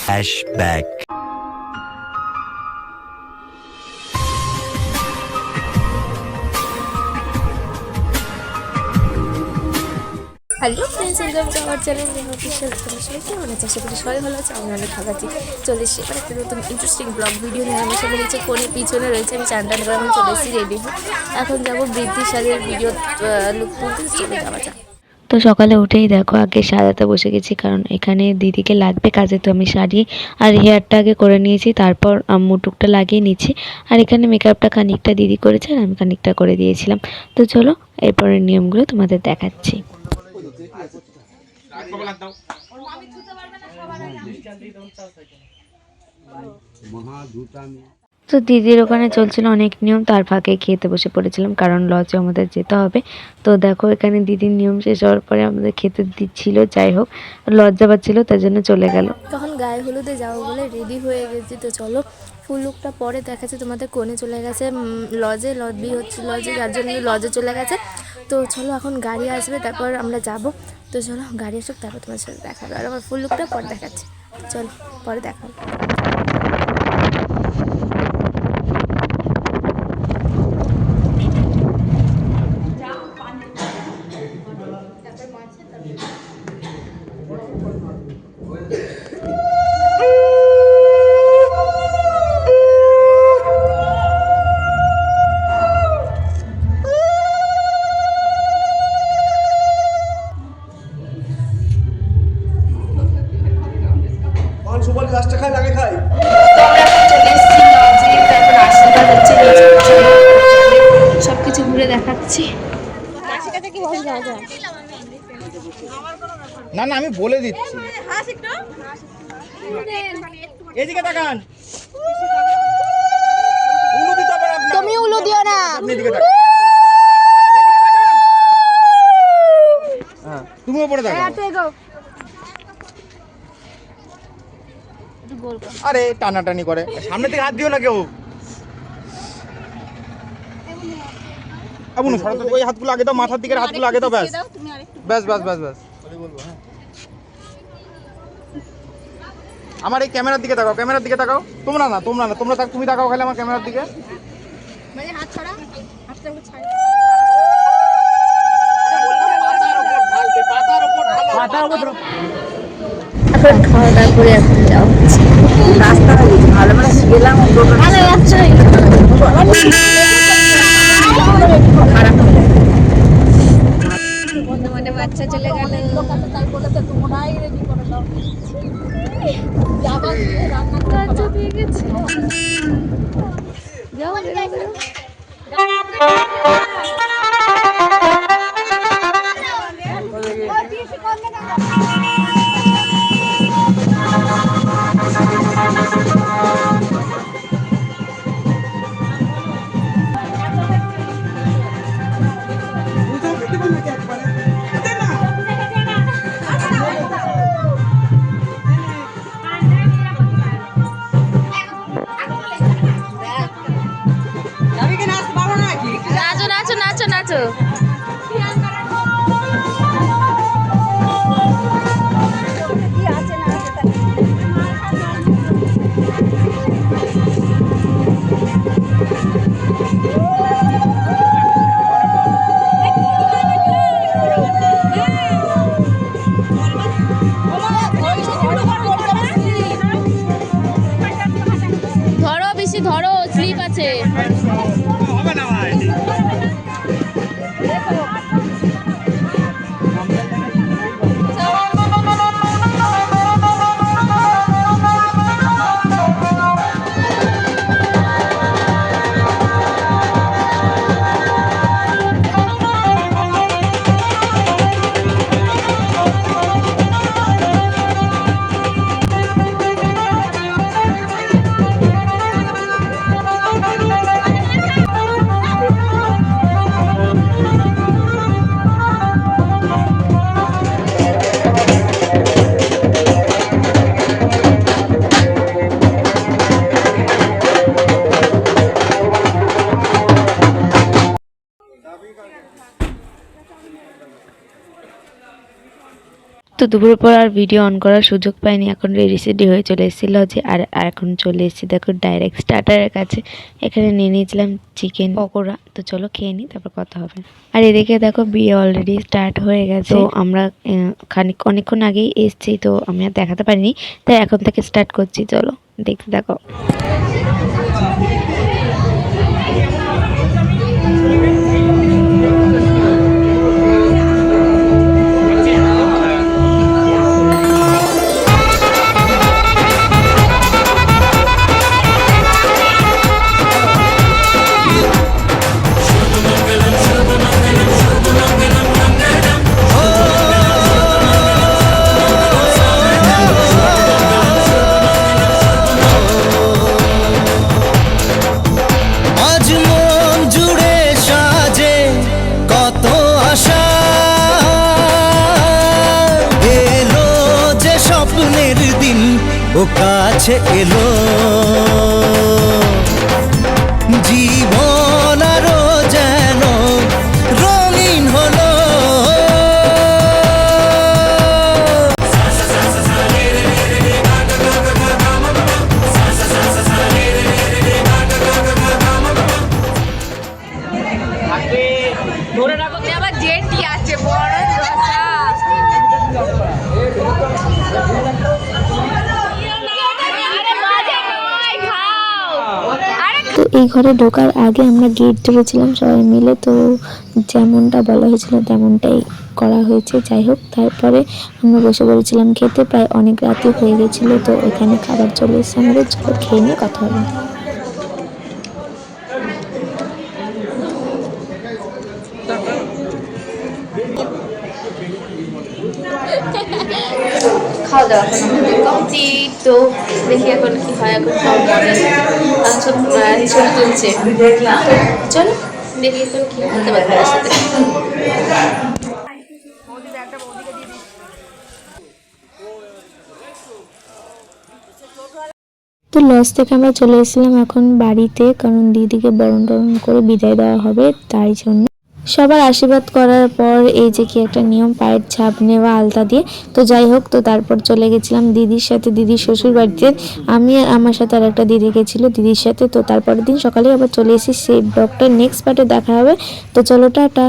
Flashback. Hello friends, welcome to our channel official. তোমরা সবাই কেমন আছো? আশা করি সবাই ভালো আছে। আমি অনেক ভালো আছি। চলে এসেছি এবার একটা নতুন ইন্টারেস্টিং ব্লগ ভিডিও নিয়ে। আমার সাথে রয়েছে ফোনের পিছনে রয়েছে, আমি চান টান করে এখন চলে এসেছি রেডি হয়ে। এখন যাবো বৃদ্ধির শাড়ির ভিডিও লুক তুলতে, চলে যাওয়া যাক। তো সকালে উঠেই দেখো আগে সাজাতে বসে গেছি, কারণ এখানে দিদিকে লাগবে কাজে। তো আমি শাড়ি আর হেয়ারটা আগে করে নিয়েছি, তারপর মুটুকটা লাগিয়ে নিচ্ছি। আর এখানে মেকআপটা খানিকটা দিদি করেছে আর আমি খানিকটা করে দিয়েছিলাম। তো চলো এরপরের নিয়মগুলো তোমাদের দেখাচ্ছি। তো দিদির ওখানে চলছিল অনেক নিয়ম, তার ফাঁকে খেতে বসে পড়েছিলাম, কারণ লজে আমাদের যেতে হবে। তো দেখো এখানে দিদির নিয়ম শেষ হওয়ার পরে আমাদের খেতে দিচ্ছিল, যাই হোক লজ্জা পাচ্ছিল তার জন্য চলে গেল। তখন গায়ে হলুদে যাবো বলে রেডি হয়ে গেছি। তো চলো ফুল লুকটা পরে দেখাচ্ছে তোমাদের। কোণে চলে গেছে লজে, লবি হচ্ছে লজে, যার জন্য লজে চলে গেছে। তো চলো এখন গাড়ি আসবে, তারপর আমরা যাব। তো চলো গাড়ি আসুক, তারপর তোমার সাথে দেখাবে। আর আমার ফুল লুকটা পরে দেখাচ্ছে। চলো পরে দেখাবো। সবকিছু ঘুরে দেখাচ্ছি। না না আমি বলে দিচ্ছি, এদিকে তাকান। উলু দিতে হবে না, তুমি উলু দিও না। আপনি এদিকে তাকান। হ্যাঁ তুমি উপরে তাকাও। আরে টানাটানি করে, সামনে থেকে হাত দিও না কেউ। আবুনু সরো তো, ওই হাতগুলো আগে দাও, মাথার দিকের হাতগুলো আগে দাও। ব্যাস ব্যাস ব্যাস ব্যাস ব্যাস। আমার এই ক্যামেরার দিকে তাকাও, ক্যামেরার দিকে তাকাও। তোমরা না তুমি তাকাও খালি আমার ক্যামেরার দিকে। মানে হাত ছড়া, হাতটা ছাড়। এখন খাওয়া দাওয়া করে এখন যাওয়া হচ্ছে। রাস্তা ভালো মানে গেলাম, ভালো যাচ্ছে। বর্তমানে বাচ্চা চলে গেল। বাচ্চা পেয়ে গেছে। নাচো নাচো নাচো। ধরো বেশি ধরো, স্লিপ আছে। দুপুরের পর আর ভিডিও অন করার সুযোগ পাইনি, এখন রেডি সেডি হয়ে চলে এসেছি লজে। আর এখন চলে এসেছি দেখো ডাইরেক্ট স্টার্টারের কাছে। এখানে নিয়ে নিয়েছিলাম চিকেন পকোড়া, তো চলো খেয়ে নিই, তারপর কথা হবে। আর এদিকে দেখো বিয়ে অলরেডি স্টার্ট হয়ে গেছে। তো আমরা অনেকক্ষণ আগেই এসেছি, তো আমি আর দেখাতে পারিনি, তাই এখন থেকে স্টার্ট করছি, চলো দেখতে দেখো। আজ মন জুড়ে সাজে কত আশা, এলো যে স্বপ্নের দিন ও কাছে এলো, জীবন আরো যেন রঙিন হলো। আবার জেটি আছে বড় রসা। তো এই ঘরে ঢোকার আগে আমরা গেট ধরেছিলাম সবাই মিলে, তো যেমনটা বলা হয়েছিল তেমনটাই করা হয়েছে। যাই হোক, তারপরে আমরা বসে পড়েছিলাম খেতে, প্রায় অনেক রাতই হয়ে গেছিলো। তো এখানে খাবার চলে এসেছে আমাদের, চলো খেয়ে নিয়ে কথা হবে। খাওয়া দাওয়া এখন আমাদের কমপ্লিট। তো দেখি এখন কি হয়, এখন সব মডেল সব ছবি তুলছে, চলো দেখি এখন কি করতে পারবে তার সাথে। তো লজ থেকে আমরা চলে এসেছিলাম এখন বাড়িতে, কারণ দিদিকে বরণ টরণ করে বিদায় দেওয়া হবে, তাই জন্য সবার আশীর্বাদ করার পর এই যে কি একটা নিয়ম, পায়ের ছাপ নেওয়া আলতা দিয়ে। তো যাই হোক, তো তারপর চলে গেছিলাম দিদির সাথে দিদির শ্বশুর বাড়িতে। আমি আর আমার সাথে আর একটা দিদি গেছিলো দিদির সাথে। তো তারপরের দিন সকালে আবার চলে এসেছি। সেই ব্লগটা নেক্সট পার্টে দেখা হবে। তো চলো টাটা।